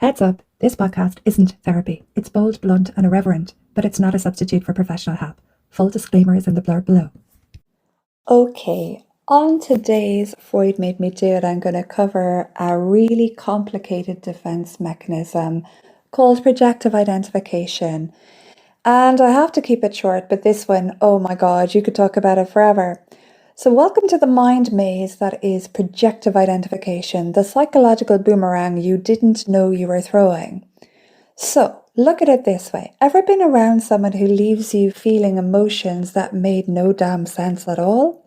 Heads up, this podcast isn't therapy. It's bold, blunt, and irreverent, but it's not a substitute for professional help. Full disclaimer is in the blurb below. Okay, on today's Freud Made Me Do It, I'm going to cover a really complicated defense mechanism called projective identification. And I have to keep it short, but this one, oh my God, you could talk about it forever. So welcome to the mind maze that is projective identification, the psychological boomerang you didn't know you were throwing. So look at it this way. Ever been around someone who leaves you feeling emotions that made no damn sense at all?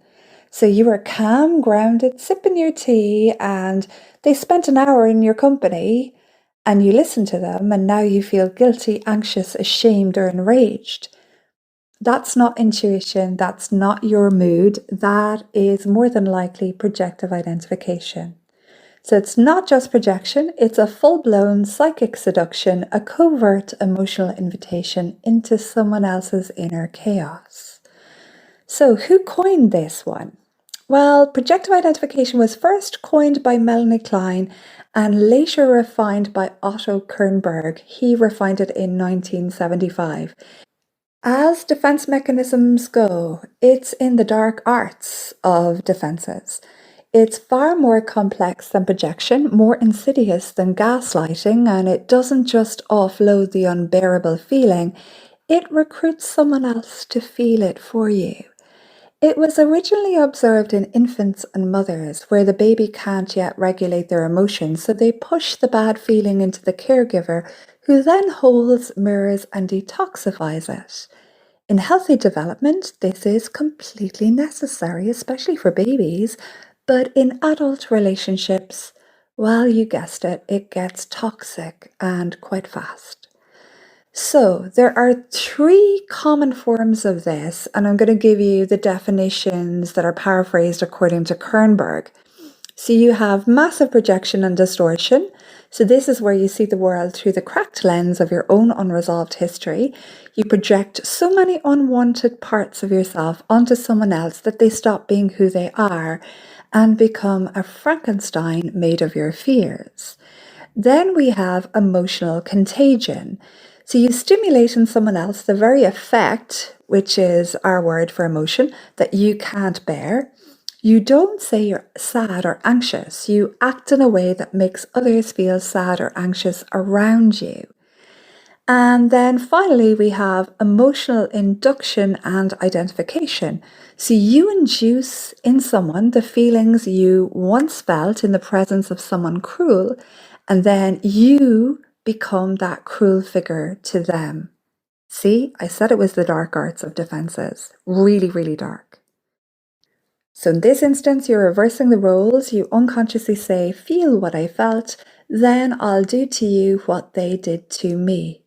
So you were calm, grounded, sipping your tea, and they spent an hour in your company, and you listened to them, and now you feel guilty, anxious, ashamed, or enraged. That's not intuition, that's not your mood, that is more than likely projective identification. So it's not just projection, it's a full-blown psychic seduction, a covert emotional invitation into someone else's inner chaos. So who coined this one? Well, projective identification was first coined by Melanie Klein and later refined by Otto Kernberg. He refined it in 1975. As defense mechanisms go, it's in the dark arts of defenses. It's far more complex than projection, more insidious than gaslighting, and it doesn't just offload the unbearable feeling, it recruits someone else to feel it for you. It was originally observed in infants and mothers, where the baby can't yet regulate their emotions, so they push the bad feeling into the caregiver, who then holds, mirrors, and detoxifies it. In healthy development, this is completely necessary, especially for babies, but in adult relationships, well, you guessed it, it gets toxic and quite fast. So there are three common forms of this, and I'm going to give you the definitions that are paraphrased according to Kernberg. So you have massive projection and distortion. So this is where you see the world through the cracked lens of your own unresolved history. You project so many unwanted parts of yourself onto someone else that they stop being who they are and become a Frankenstein made of your fears. Then we have emotional contagion. So you stimulate in someone else the very effect, which is our word for emotion, that you can't bear. You don't say you're sad or anxious. You act in a way that makes others feel sad or anxious around you. And then finally, we have emotional induction and identification. So you induce in someone the feelings you once felt in the presence of someone cruel, and then you become that cruel figure to them. See, I said it was the dark arts of defenses. Really, really dark. So in this instance, you're reversing the roles. You unconsciously say, feel what I felt, then I'll do to you what they did to me.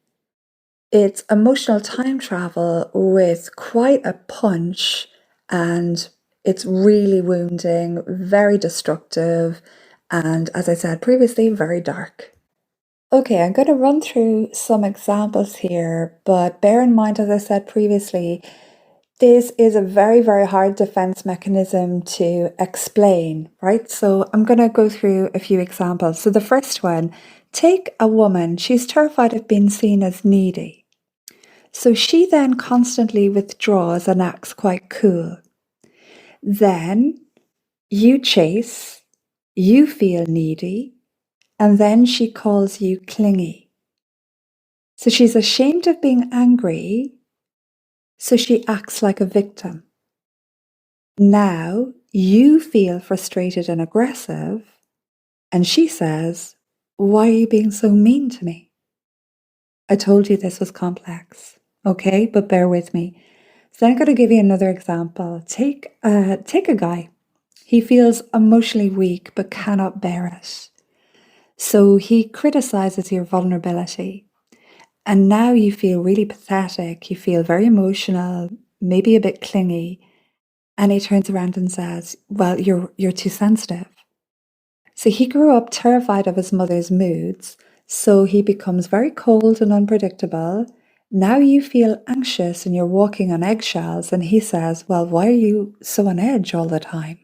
It's emotional time travel with quite a punch, and it's really wounding, very destructive, and as I said previously, very dark. Okay, I'm going to run through some examples here, but bear in mind, as I said previously, this is a very, very hard defense mechanism to explain, right? So I'm going to go through a few examples. So the first one, take a woman, she's terrified of being seen as needy. So she then constantly withdraws and acts quite cool. Then you chase, you feel needy, and then she calls you clingy. So she's ashamed of being angry, so she acts like a victim. Now you feel frustrated and aggressive, and she says, why are you being so mean to me? I told you this was complex, okay? But bear with me. So I'm going to give you another example. Take a guy. He feels emotionally weak but cannot bear it. So he criticizes your vulnerability. And now you feel really pathetic. You feel very emotional, maybe a bit clingy. And he turns around and says, well, you're too sensitive. So he grew up terrified of his mother's moods. So he becomes very cold and unpredictable. Now you feel anxious and you're walking on eggshells. And he says, well, why are you so on edge all the time?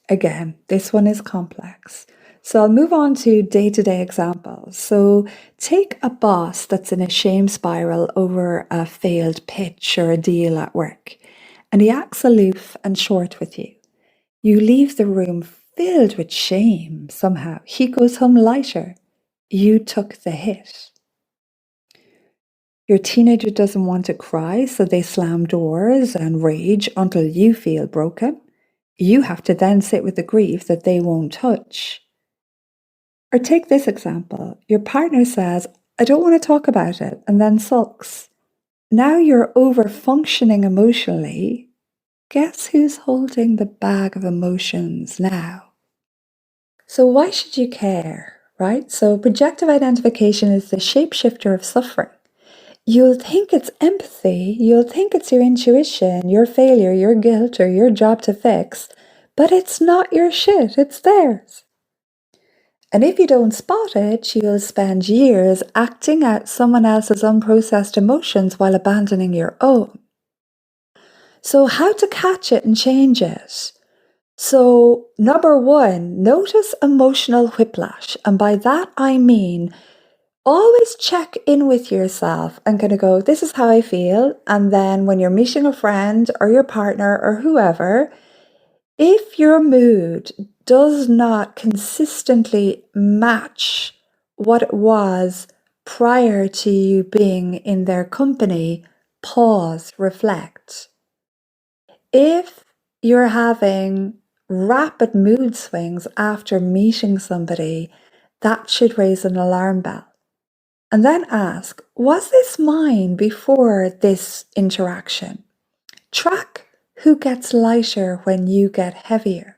Again, this one is complex. So I'll move on to day-to-day examples. So take a boss that's in a shame spiral over a failed pitch or a deal at work, and he acts aloof and short with you. You leave the room filled with shame somehow. He goes home lighter. You took the hit. Your teenager doesn't want to cry, so they slam doors and rage until you feel broken. You have to then sit with the grief that they won't touch. Or take this example. Your partner says, I don't want to talk about it, and then sulks. Now you're over-functioning emotionally. Guess who's holding the bag of emotions now? So why should you care, right? So projective identification is the shapeshifter of suffering. You'll think it's empathy, you'll think it's your intuition, your failure, your guilt, or your job to fix, but it's not your shit, it's theirs. And if you don't spot it, you'll spend years acting out someone else's unprocessed emotions while abandoning your own. So how to catch it and change it? So number one, notice emotional whiplash. And by that I mean, always check in with yourself and kind of go, this is how I feel. And then when you're meeting a friend or your partner or whoever, if your mood does not consistently match what it was prior to you being in their company, pause, reflect. If you're having rapid mood swings after meeting somebody, that should raise an alarm bell. And then ask, was this mine before this interaction? Track who gets lighter when you get heavier.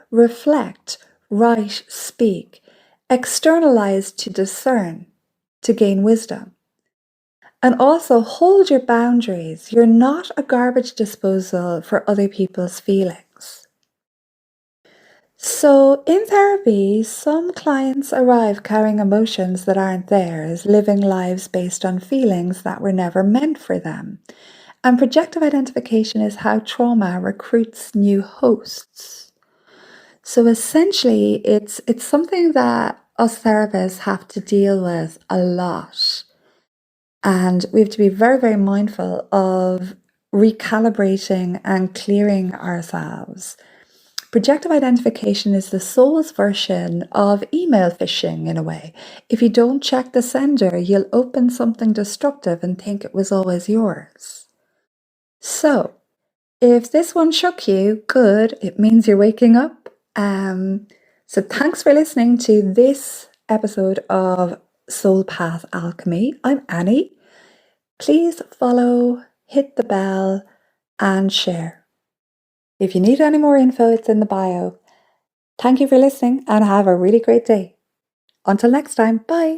Reflect, write, speak. Externalize to discern, to gain wisdom. And also hold your boundaries. You're not a garbage disposal for other people's feelings. So in therapy, some clients arrive carrying emotions that aren't theirs, living lives based on feelings that were never meant for them. And projective identification is how trauma recruits new hosts. So essentially, it's something that us therapists have to deal with a lot. And we have to be very, very mindful of recalibrating and clearing ourselves. Projective identification is the soul's version of email phishing in a way. If you don't check the sender, you'll open something destructive and think it was always yours. So, if this one shook you, good, it means you're waking up. So thanks for listening to this episode of Soul Path Alchemy. I'm Annie. Please follow, hit the bell, and share. If you need any more info, it's in the bio. Thank you for listening and have a really great day. Until next time, bye.